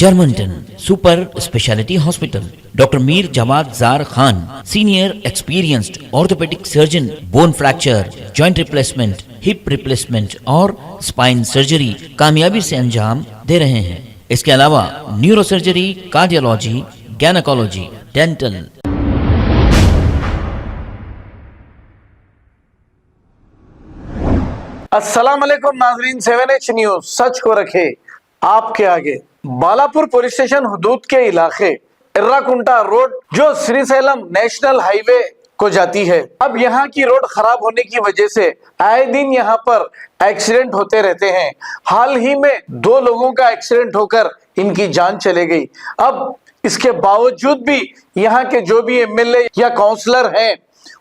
Germanton super speciality hospital, doctor Mir Jawad Zar Khan, senior experienced orthopaedic surgeon, bone fracture, joint replacement, hip replacement और spine surgery कामयाबी से अंजाम दे रहे हैं। इसके अलावा neuro surgery, cardiology, gynaecology, dental. अस्सलाम वालेकुम नाजरीन, 7H न्यूज सच को रखे आपके आगे। बालापुर पुलिस स्टेशन हुदूद के इलाके इर्राकुंटा रोड जो श्रीशैलम नेशनल हाईवे को जाती है, अब यहाँ की रोड खराब होने की वजह से आए दिन यहाँ पर एक्सीडेंट होते रहते हैं। हाल ही में 2 लोगों का एक्सीडेंट होकर इनकी जान चले गई। अब इसके बावजूद भी यहाँ के जो भी एमएलए या काउंसलर हैं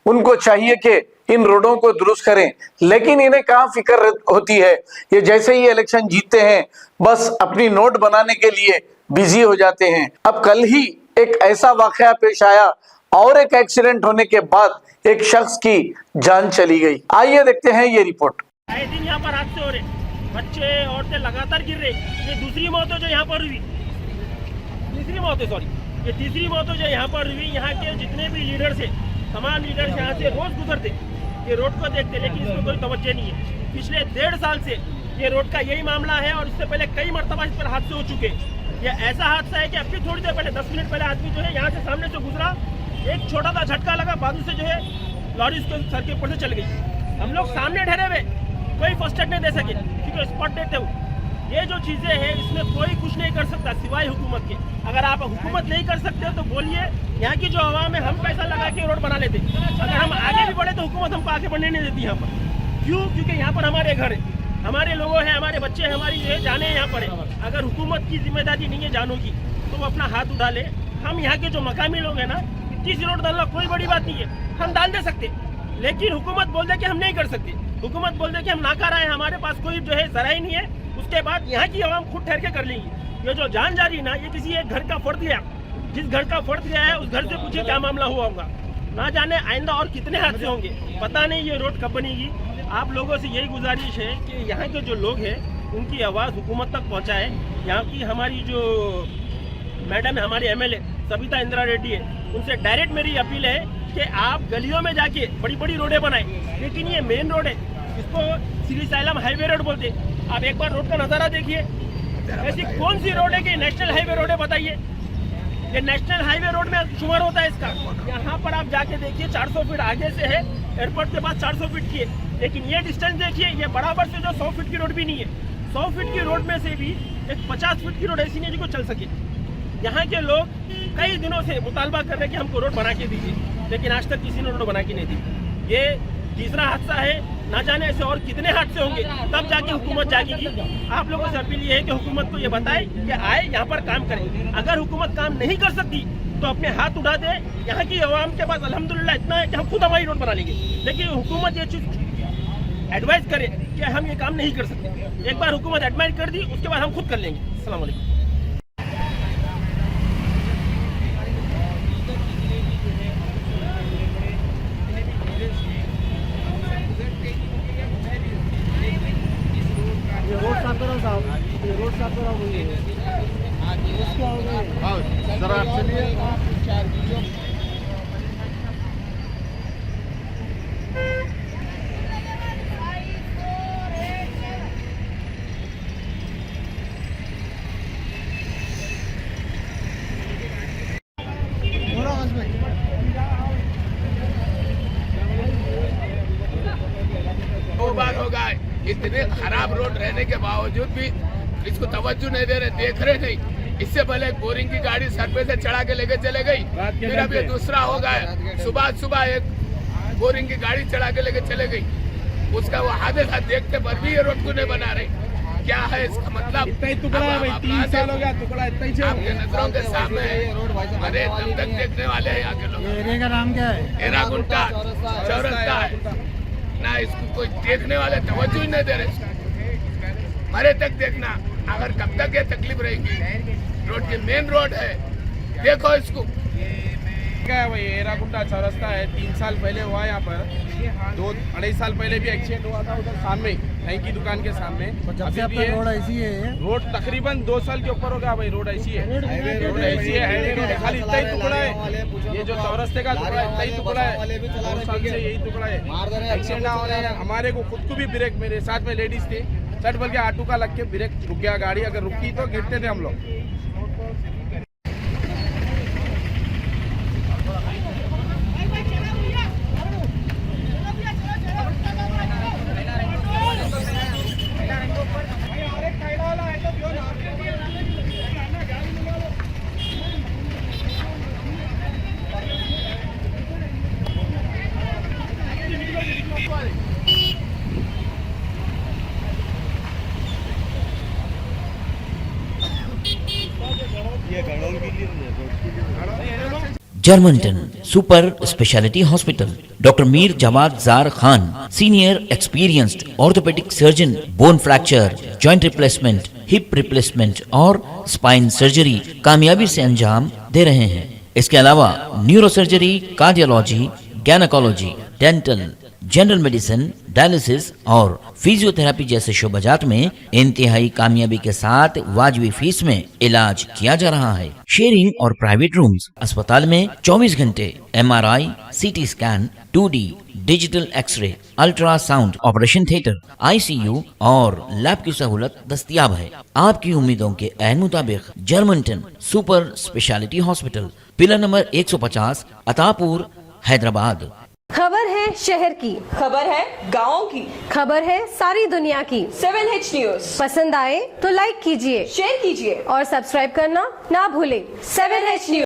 उनको चाहिए कि इन रोडों को दुरुस्त करें, लेकिन इन्हें कहाँ फिक्र होती है। ये जैसे ही इलेक्शन जीतते हैं बस अपनी नोट बनाने के लिए बिजी हो जाते हैं। अब कल ही एक ऐसा वाकया पेश आया और एक एक्सीडेंट होने के बाद एक शख्स की जान चली गई। आइए देखते हैं ये रिपोर्ट। आए दिन यहाँ पर हादसे हो रहे, बच्चे औरतें लगातार गिर रहे। ये दूसरी मौत है जो यहाँ पर हुई, तीसरी मौत है, सॉरी ये तीसरी मौत है जो यहाँ पर हुई। यहाँ के जितने भी लीडर्स है, तमाम लीडर्स यहाँ से रोज गुजरते, ये रोड को देखते, लेकिन इसमें कोई तवज्जो नहीं है। पिछले 1.5 साल से ये रोड का यही मामला है और इससे पहले कई मरतबा इस पर हादसे हो चुके। ये ऐसा हादसा है कि अभी थोड़ी देर पहले 10 मिनट पहले आदमी जो है यहाँ से सामने से गुजरा, एक छोटा सा झटका लगा, बाजू से जो है लॉरी उसके सर के ऊपर से चल गई। हम लोग सामने ठहरे हुए, कोई फर्स्ट एड नहीं दे सके क्योंकि स्पॉट डेथ है। ये जो चीजें हैं इसमें कोई कुछ नहीं कर सकता सिवाय हुकूमत के। अगर आप हुकूमत नहीं कर सकते तो बोलिए, यहाँ की जो आवाम है हम पैसा लगा के रोड बना लेते। अगर हम आगे भी बढ़े तो हुकूमत हमको आगे बढ़ने नहीं देती यहाँ पर। क्यों? क्योंकि यहाँ पर हमारे घर है, हमारे लोगों हैं, हमारे बच्चे हैं, हमारी जो है जाने यहाँ पर है। अगर हुकूमत की जिम्मेदारी नहीं है जानों की तो वो अपना हाथ उठा ले। हम यहाँ के जो मकामी लोग हैं ना, 30 रोड डालना कोई बड़ी बात नहीं है, हम डाल दे सकते, लेकिन हुकूमत बोल दे कि हम नहीं कर सकते, हुकूमत बोल दे कि हम नाकारा है, हमारे पास कोई जो है जरा ही नहीं है, उसके बाद यहाँ की आवाम खुद ठहर के कर लेंगी। ये जो जान जा रही ना, ये किसी एक घर का फर्द गया, जिस घर का फर्द गया है उस घर से पूछिए क्या मामला हुआ होगा। ना जाने आइंदा और कितने हादसे होंगे, पता नहीं ये रोड कब बनेगी। आप लोगों से यही गुजारिश है कि यहाँ के जो लोग हैं उनकी आवाज़ हुकूमत तक पहुँचाए। यहाँ की हमारी जो मैडम है, हमारी एमएलए सविता इंदिरा रेड्डी है, उनसे डायरेक्ट मेरी अपील है कि आप गलियों में जाके बड़ी बड़ी रोडें बनाएं, लेकिन ये मेन रोड है, इसको श्रीशैलम हाईवे रोड बोलते। आप एक बार रोड का नज़ारा देखिए, ऐसी कौन सी रोड है कि नेशनल हाईवे रोड है बताइए? ये नेशनल हाईवे रोड में शुमार होता है इसका। यहाँ पर आप जाके देखिए 400 फीट आगे से है, एयरपोर्ट के पास 400 फीट की है, लेकिन ये डिस्टेंस देखिए, ये बराबर से जो 100 फीट की रोड भी नहीं है। 100 फीट की रोड में से भी एक 50 फीट की रोड ऐसी नहीं है जिसको चल सके। यहाँ के लोग कई दिनों से मुतालबा कर रहे हैं कि हमको रोड बना के दीजिए, लेकिन आज तक किसी ने रोड बना के नहीं दी। ये तीसरा हादसा है, ना जाने ऐसे और कितने हादसे होंगे, तब जाके हुकूमत जागेगी। आप लोगों से अपील ये है कि हुकूमत को ये बताए कि आए यहाँ पर काम करें। अगर हुकूमत काम नहीं कर सकती तो अपने हाथ उठा दे। यहाँ की आवाम के पास अल्हम्दुलिल्लाह इतना है कि हम खुद हमारी रोड बना लेंगे, लेकिन हुकूमत ये चीज एडवाइस करे कि हम ये काम नहीं कर सकते। एक बार हुकूमत एडवाइस कर दी, उसके बाद हम खुद कर लेंगे। अस्सलाम वालेकुम। रोड साफ करा जरा चलिए। दो बार हो गए, इतने खराब रोड रहने के बावजूद भी इसको तवज्जो नहीं दे रहे, देख रहे नहीं। इससे पहले एक बोरिंग की गाड़ी सर पे से चढ़ा के लेके चले गई, फिर अब ये दूसरा हो गया। सुबह एक बोरिंग की गाड़ी चढ़ा के लेके चले गई, उसका वो हादसा देखते पर भी ये रोड को नहीं बना रही। क्या है इसका मतलब? आपके नजरों के सामने अरे तब तक देखने वाले हैं यहाँ के लोग। एरिया का नाम क्या है? एरागुंटा चौरस्ता है ना, इसको कोई देखने वाले तवज्जो ही नहीं दे रहे। मरे तक देखना, अगर कब तक ये तकलीफ रहेगी। रोड की मेन रोड है, देखो इसको क्या है वही एराकुंडा चौरस्ता है, 3 साल पहले हुआ यहाँ पर, 2-2.5 साल पहले भी एक्सीडेंट हुआ था उधर सामने थैंक की दुकान के सामने। जब से अब तक रोड ऐसी है, रोड तकरीबन 2 साल के ऊपर हो गया भाई, रोड ऐसी है, रोड ऐसी है, हाईवे रोड है, खाली इतना ही टुकड़ा है, ये जो चौरस्ते का टुकड़ा इतना ही टुकड़ा है, 2 साल से यही टुकड़ा है। एक्सीडेंट हो रहे हैं, हमारे को खुद को भी ब्रेक, मेरे साथ में लेडीज थे, चट बोल के ऑटो का लग के ब्रेक रुक गया गाड़ी, अगर रुकी तो गिरते थे हम लोग। Germantown super speciality hospital, doctor Mir जमात जार Khan, senior experienced orthopaedic surgeon, bone fracture, joint replacement, hip replacement और स्पाइन सर्जरी कामयाबी से अंजाम दे रहे हैं। इसके अलावा neuro surgery, cardiology, gynaecology, dental, general medicine, dialysis और फिजियोथेरेपी जैसे शोबाजात में इंतहाई कामयाबी के साथ वाजबी फीस में इलाज किया जा रहा है। शेयरिंग और प्राइवेट रूम्स, अस्पताल में 24 घंटे MRI, CT scan, 2D digital x-ray, ultrasound, operation theatre, ICU और लैब की सहूलत दस्तयाब है। आपकी उम्मीदों के ऐन मुताबिक Germanten super speciality hospital, pillar number 150, Attapur, Hyderabad. खबर है शहर की, खबर है गाँव की, खबर है सारी दुनिया की। 7H न्यूज पसंद आए तो लाइक कीजिए, शेयर कीजिए और सब्सक्राइब करना ना भूलें। 7H news.